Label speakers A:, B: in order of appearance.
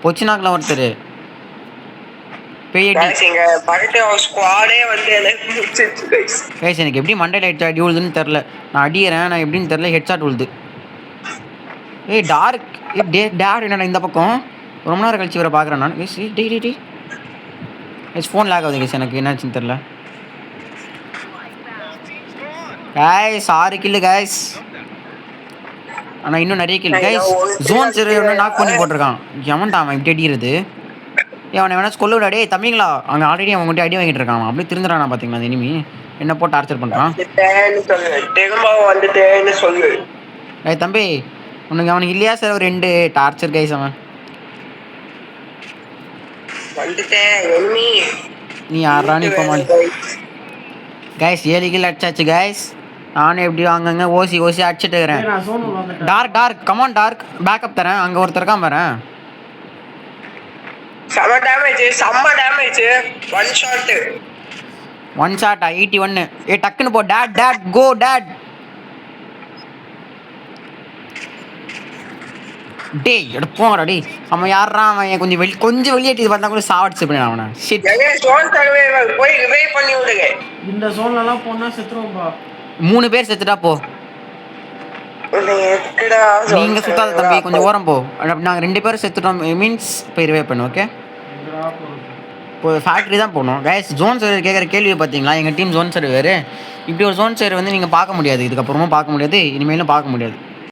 A: பொச்சினாக்கில் ஒருத்தர் கைஸ் எனக்கு எப்படி மண்டையில் ஹெட் அடி விழுதுன்னு தெரில. நான் அடிக்கிறேன், நான் எப்படின்னு தெரில, ஹெட் ஷாட் விழுது. ஏய் டார்க், டேட் என்னடா இந்த பக்கம் ரொம்ப நேரம் கழிச்சு வர பார்க்குறேன் நான். கைஸ் டி கைஸ் ஃபோன் லாக் ஆகுது கைஸ், எனக்கு என்னாச்சுன்னு தெரில. Guys 6 kill guys. ஆனால் இன்னும் நிறைய கில் கைஸ். ஜோன் சரி நாக் பண்ணி போட்டிருக்கான். எவன்டா அவன் இப்படி அடிக்கிறது? அவனை வேணா கொல்ல விடாடே தம்பிங்களா. அங்கே ஆல்ரெடி அவன் கிட்ட அடி வாங்கிட்டு இருக்கான். அப்படியே திருந்துறானா பார்த்தீங்களா அந்த இனிமி என்ன போட்டு டார்ச்சர் பண்ணுறான். ஏய் தம்பி உனக்கு அவனுக்கு இல்லையா சார் ஒரு 2 டார்ச்சர் கைஸ். அவன் நீ யாரா நீ இப்போ கைஸ் 7 கில் அடிச்சாச்சு கைஸ். நானும் எப்படியோ அங்கங்கே ஓசி அடிச்சுட்டு இருக்கிறேன். டார்க் கமான் டார்க் பேக்கப் தரேன். அங்கே ஒருத்தர் இருக்கான் பாரு. ஒன் ஷாட்டா 81. ஏ டக்குன்னு போ டேட் கோ டேட். டேய் எடு போங்கடா டேய். அவன் யாரா அவன் கொஞ்சம் வெளியேட்டி பார்த்தா கூட சாவடிச்சு பண்ணி அவனை. ஷிட்
B: இந்த ஜோன்லலாம் போனா செத்துருவோம்பா.
A: 3 பேர் செத்துட்டா போ. நீங்க சுத்தாத தம்பி கொஞ்சம் ஓரம் போ. நாங்கள் 2 பேரும் செத்துட்டோம் மீன்ஸ் போய் ரிவே பண்ணு. ஓகே இப்போ ஃபேக்ட்ரி தான் போகணும் கைஸ். ஜோன் சர்வர் கேட்குற கேள்வியை பார்த்தீங்களா? எங்கள் டீம் ஜோன் சர்வர் இப்படி ஒரு ஜோன் சர்வர் வந்து நீங்கள் பார்க்க முடியாது. இதுக்கப்புறமா பார்க்க முடியாது, இனிமேலும் பார்க்க முடியாது.